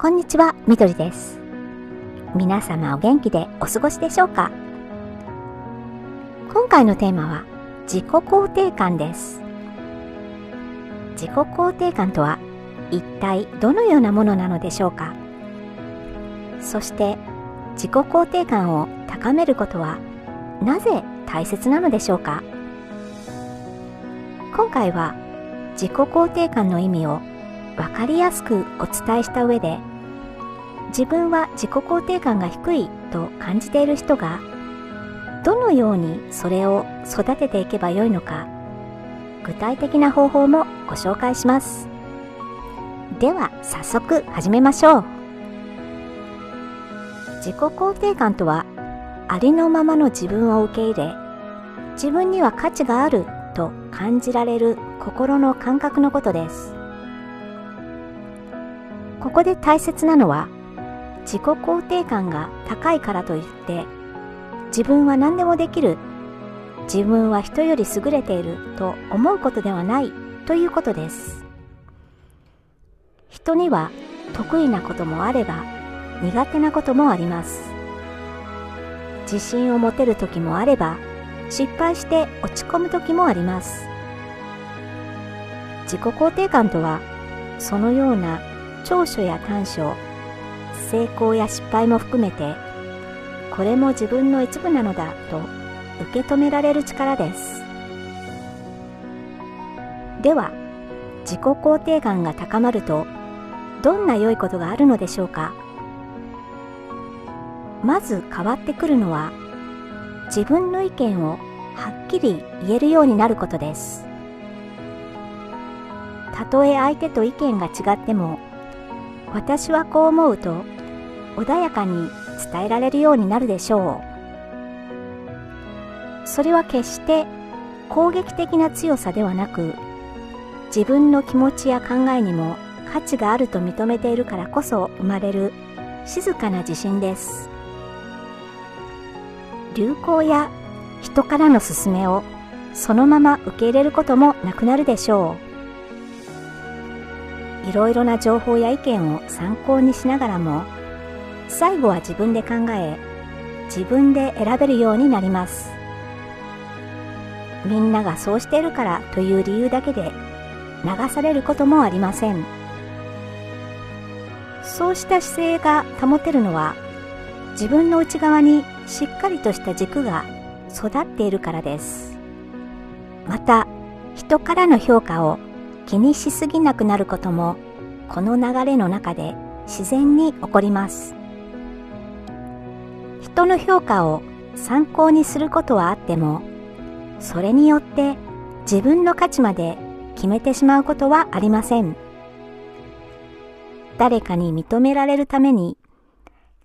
こんにちは、みどりです。皆様お元気でお過ごしでしょうか？今回のテーマは自己肯定感です。自己肯定感とは一体どのようなものなのでしょうか？そして自己肯定感を高めることはなぜ大切なのでしょうか？今回は自己肯定感の意味を分かりやすくお伝えした上で、自分は自己肯定感が低いと感じている人がどのようにそれを育てていけばよいのか、具体的な方法もご紹介します。では早速始めましょう。自己肯定感とは、ありのままの自分を受け入れ、自分には価値があると感じられる心の感覚のことです。ここで大切なのは、自己肯定感が高いからといって自分は何でもできる、自分は人より優れていると思うことではないということです。人には得意なこともあれば苦手なこともあります。自信を持てる時もあれば失敗して落ち込む時もあります。自己肯定感とは、そのような長所や短所、成功や失敗も含めて、これも自分の一部なのだと受け止められる力です。では、自己肯定感が高まるとどんな良いことがあるのでしょうか？まず変わってくるのは、自分の意見をはっきり言えるようになることです。たとえ相手と意見が違っても、私はこう思うと穏やかに伝えられるようになるでしょう。それは決して攻撃的な強さではなく、自分の気持ちや考えにも価値があると認めているからこそ生まれる静かな自信です。流行や人からの勧めをそのまま受け入れることもなくなるでしょう。いろいろな情報や意見を参考にしながらも、最後は自分で考え、自分で選べるようになります。みんながそうしているからという理由だけで流されることもありません。そうした姿勢が保てるのは、自分の内側にしっかりとした軸が育っているからです。また、人からの評価を気にしすぎなくなることも、この流れの中で自然に起こります。人の評価を参考にすることはあっても、それによって自分の価値まで決めてしまうことはありません。誰かに認められるために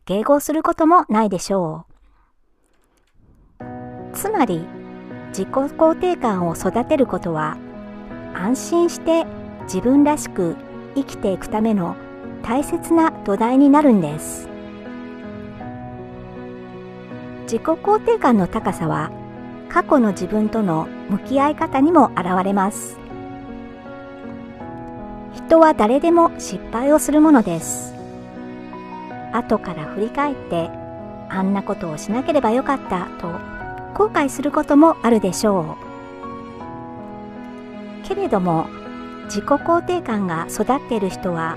迎合することもないでしょう。つまり、自己肯定感を育てることは、安心して自分らしく生きていくための大切な土台になるんです。自己肯定感の高さは、過去の自分との向き合い方にも現れます。人は誰でも失敗をするものです。後から振り返って、あんなことをしなければよかったと後悔することもあるでしょう。けれども、自己肯定感が育っている人は、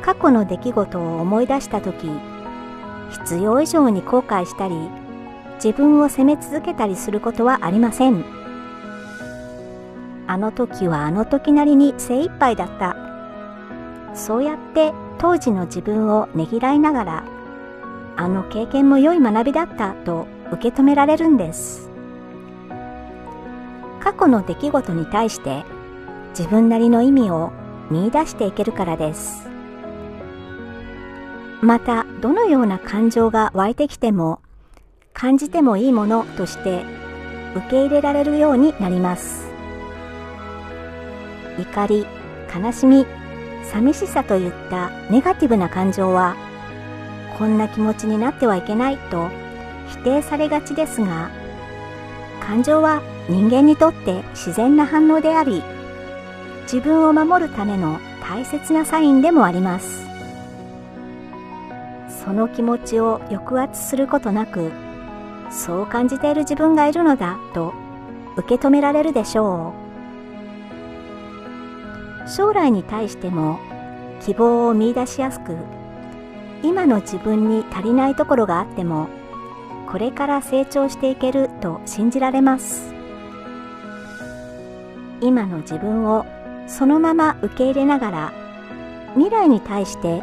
過去の出来事を思い出したとき、必要以上に後悔したり、自分を責め続けたりすることはありません。あの時はあの時なりに精一杯だった。そうやって当時の自分をねぎらいながら、あの経験も良い学びだったと受け止められるんです。過去の出来事に対して自分なりの意味を見出していけるからです。また、どのような感情が湧いてきても、感じてもいいものとして受け入れられるようになります。怒り、悲しみ、寂しさといったネガティブな感情は、こんな気持ちになってはいけないと否定されがちですが、感情は人間にとって自然な反応であり、自分を守るための大切なサインでもあります。その気持ちを抑圧することなく、そう感じている自分がいるのだと受け止められるでしょう。将来に対しても希望を見出しやすく、今の自分に足りないところがあっても、これから成長していけると信じられます。今の自分をそのまま受け入れながら、未来に対して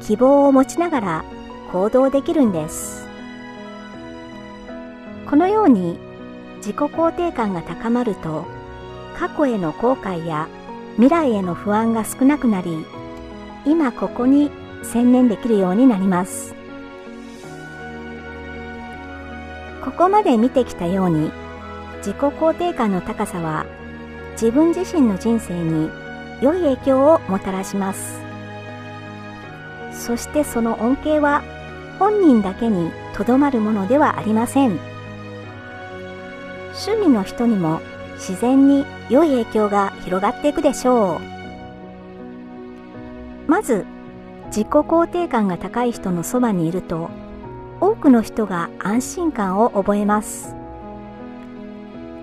希望を持ちながら行動できるんです。このように自己肯定感が高まると、過去への後悔や未来への不安が少なくなり、今ここに専念できるようになります。ここまで見てきたように、自己肯定感の高さは自分自身の人生に良い影響をもたらします。そしてその恩恵は本人だけにとどまるものではありません。周囲の人にも自然に良い影響が広がっていくでしょう。まず、自己肯定感が高い人のそばにいると、多くの人が安心感を覚えます。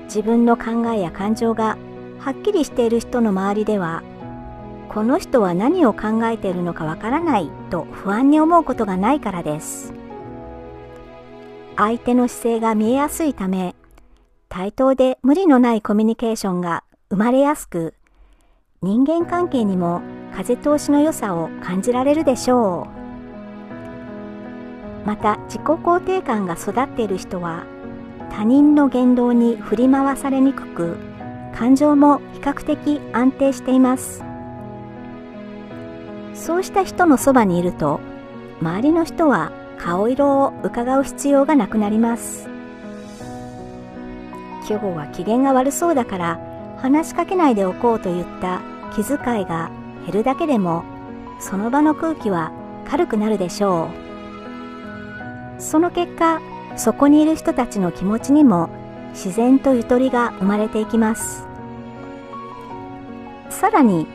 自分の考えや感情がはっきりしている人の周りでは、この人は何を考えているのかわからないと不安に思うことがないからです。相手の姿勢が見えやすいため、対等で無理のないコミュニケーションが生まれやすく、人間関係にも風通しの良さを感じられるでしょう。また、自己肯定感が育っている人は、他人の言動に振り回されにくく、感情も比較的安定しています。そうした人のそばにいると、周りの人は顔色を伺う必要がなくなります。今日は機嫌が悪そうだから話しかけないでおこうといった気遣いが減るだけでも、その場の空気は軽くなるでしょう。その結果、そこにいる人たちの気持ちにも自然とゆとりが生まれていきます。さらに、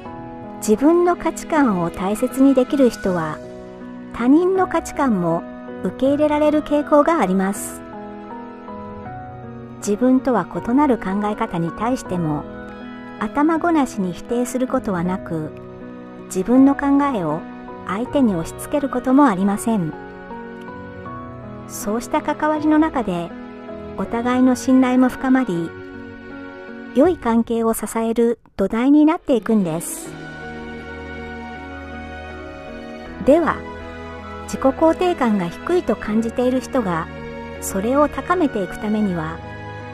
自分の価値観を大切にできる人は、他人の価値観も受け入れられる傾向があります。自分とは異なる考え方に対しても、頭ごなしに否定することはなく、自分の考えを相手に押し付けることもありません。そうした関わりの中で、お互いの信頼も深まり、良い関係を支える土台になっていくんです。では、自己肯定感が低いと感じている人が、それを高めていくためには、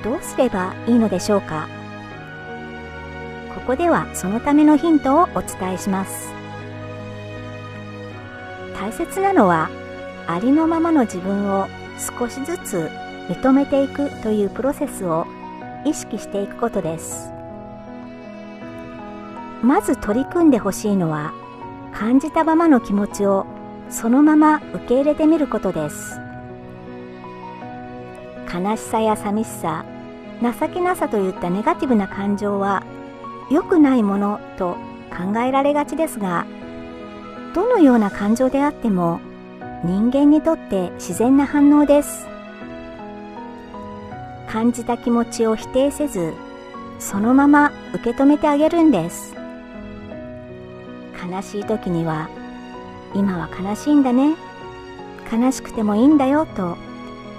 どうすればいいのでしょうか。ここではそのためのヒントをお伝えします。大切なのは、ありのままの自分を少しずつ認めていくというプロセスを意識していくことです。まず取り組んでほしいのは、感じたままの気持ちをそのまま受け入れてみることです。悲しさや寂しさ、情けなさといったネガティブな感情は良くないものと考えられがちですが、どのような感情であっても人間にとって自然な反応です。感じた気持ちを否定せず、そのまま受け止めてあげるんです。悲しい時には、今は悲しいんだね、悲しくてもいいんだよと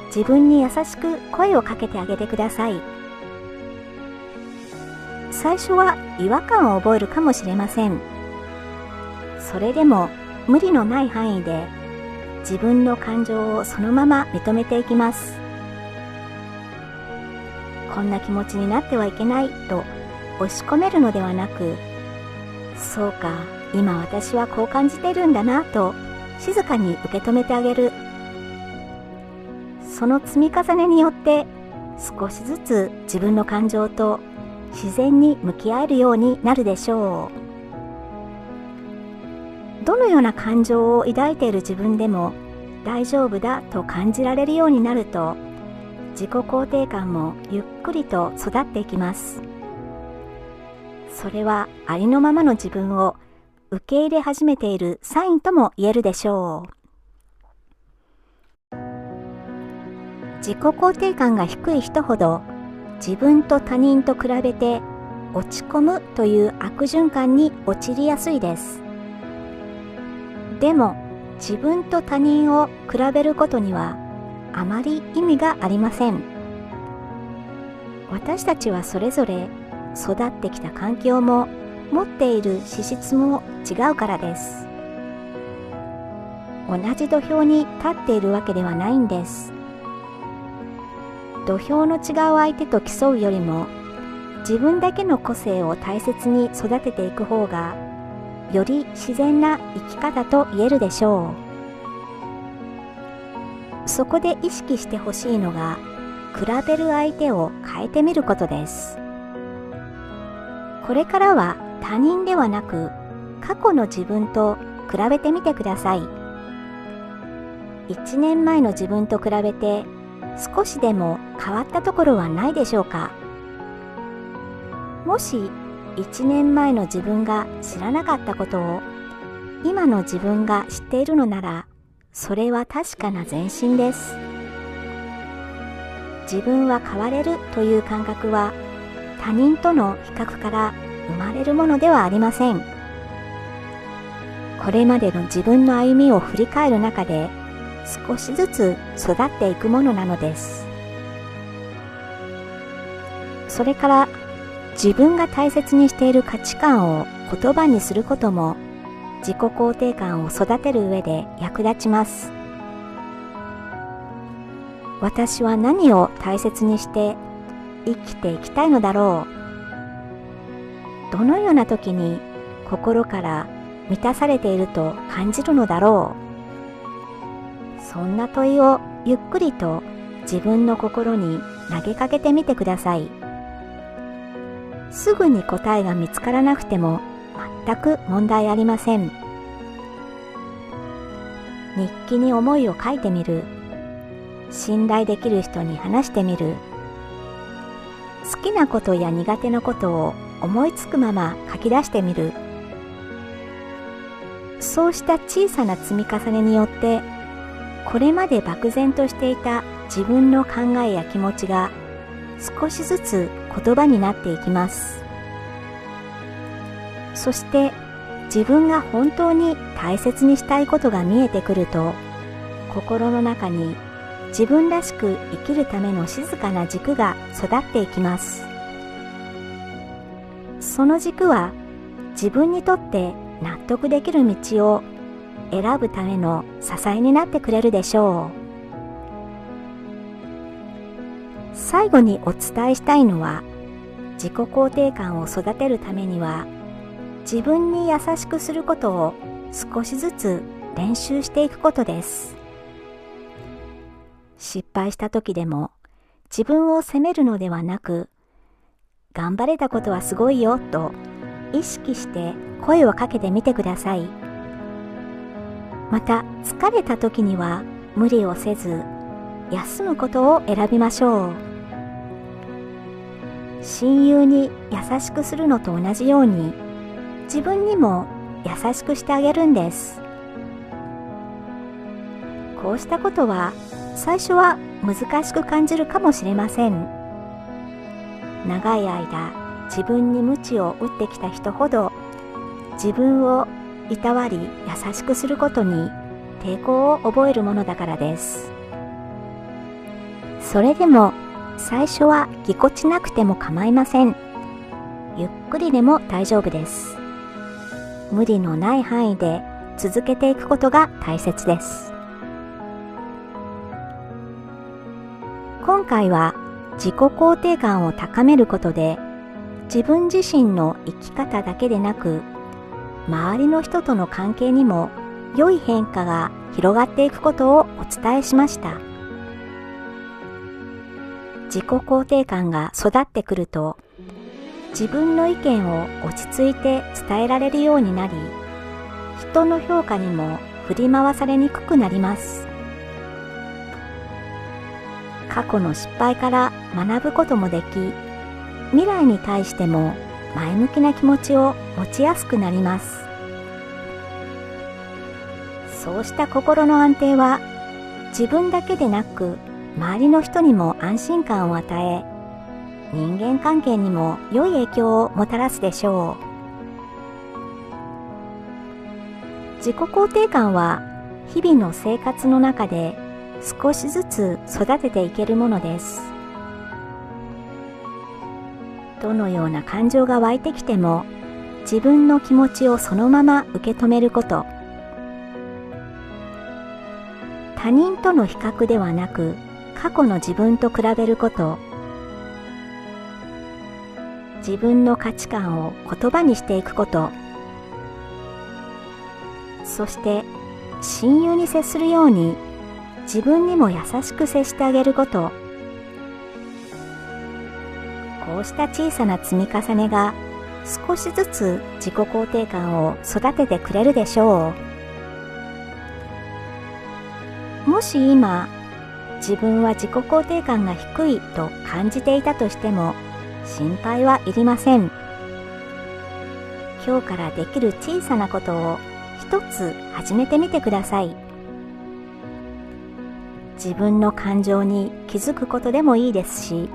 自分に優しく声をかけてあげてください。最初は違和感を覚えるかもしれません。それでも無理のない範囲で自分の感情をそのまま認めていきます。こんな気持ちになってはいけないと押し込めるのではなく、そうか、今私はこう感じているんだなと静かに受け止めてあげる。その積み重ねによって少しずつ自分の感情と自然に向き合えるようになるでしょう。どのような感情を抱いている自分でも大丈夫だと感じられるようになると、自己肯定感もゆっくりと育っていきます。それはありのままの自分を受け入れ始めているサインとも言えるでしょう。自己肯定感が低い人ほど自分と他人と比べて落ち込むという悪循環に陥りやすいです。でも自分と他人を比べることにはあまり意味がありません。私たちはそれぞれ育ってきた環境も持っている資質も違うからです。同じ土俵に立っているわけではないんです。土俵の違う相手と競うよりも自分だけの個性を大切に育てていく方がより自然な生き方と言えるでしょう。そこで意識してほしいのが比べる相手を変えてみることです。これからは他人ではなく過去の自分と比べてみてください。1年前の自分と比べて少しでも変わったところはないでしょうか。もし1年前の自分が知らなかったことを今の自分が知っているのなら、それは確かな前進です。自分は変われるという感覚は他人との比較から生まれるものではありません。これまでの自分の歩みを振り返る中で少しずつ育っていくものなのです。それから自分が大切にしている価値観を言葉にすることも自己肯定感を育てる上で役立ちます。私は何を大切にして生きていきたいのだろう。どのような時に心から満たされていると感じるのだろう。そんな問いをゆっくりと自分の心に投げかけてみてください。すぐに答えが見つからなくても全く問題ありません。日記に思いを書いてみる。信頼できる人に話してみる。好きなことや苦手なことを思いつくまま書き出してみる。そうした小さな積み重ねによってこれまで漠然としていた自分の考えや気持ちが少しずつ言葉になっていきます。そして自分が本当に大切にしたいことが見えてくると、心の中に自分らしく生きるための静かな軸が育っていきます。その軸は自分にとって納得できる道を選ぶための支えになってくれるでしょう。最後にお伝えしたいのは、自己肯定感を育てるためには自分に優しくすることを少しずつ練習していくことです。失敗した時でも自分を責めるのではなく、頑張れたことはすごいよと意識して声をかけてみてください。また疲れた時には無理をせず休むことを選びましょう。親友に優しくするのと同じように自分にも優しくしてあげるんです。こうしたことは最初は難しく感じるかもしれません。長い間自分に鞭を打ってきた人ほど自分をいたわり優しくすることに抵抗を覚えるものだからです。それでも最初はぎこちなくても構いません。ゆっくりでも大丈夫です。無理のない範囲で続けていくことが大切です。今回は自己肯定感を高めることで自分自身の生き方だけでなく周りの人との関係にも良い変化が広がっていくことをお伝えしました。自己肯定感が育ってくると自分の意見を落ち着いて伝えられるようになり、人の評価にも振り回されにくくなります。過去の失敗から学ぶこともでき、未来に対しても前向きな気持ちを持ちやすくなります。そうした心の安定は自分だけでなく周りの人にも安心感を与え、人間関係にも良い影響をもたらすでしょう。自己肯定感は日々の生活の中で少しずつ育てていけるものです。どのような感情が湧いてきても、自分の気持ちをそのまま受け止めること。他人との比較ではなく、過去の自分と比べること。自分の価値観を言葉にしていくこと。そして親友に接するように自分にも優しく接してあげること。こうした小さな積み重ねが少しずつ自己肯定感を育ててくれるでしょう。もし今自分は自己肯定感が低いと感じていたとしても心配はいりません。今日からできる小さなことを一つ始めてみてください。自分の感情に気づくことでもいいですし、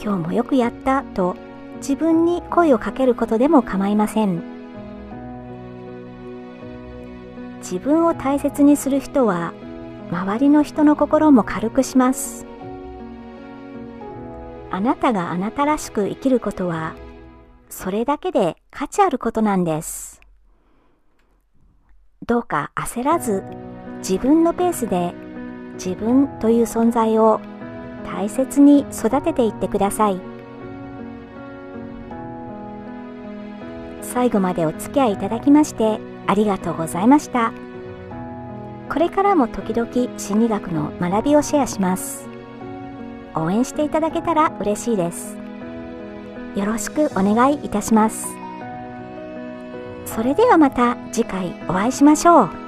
今日もよくやったと自分に声をかけることでも構いません。自分を大切にする人は周りの人の心も軽くします。あなたがあなたらしく生きることは、それだけで価値あることなんです。どうか焦らず、自分のペースで自分という存在を大切に育てていってください。最後までお付き合いいただきましてありがとうございました。これからも時々心理学の学びをシェアします。応援していただけたら嬉しいです。よろしくお願いいたします。それではまた次回お会いしましょう。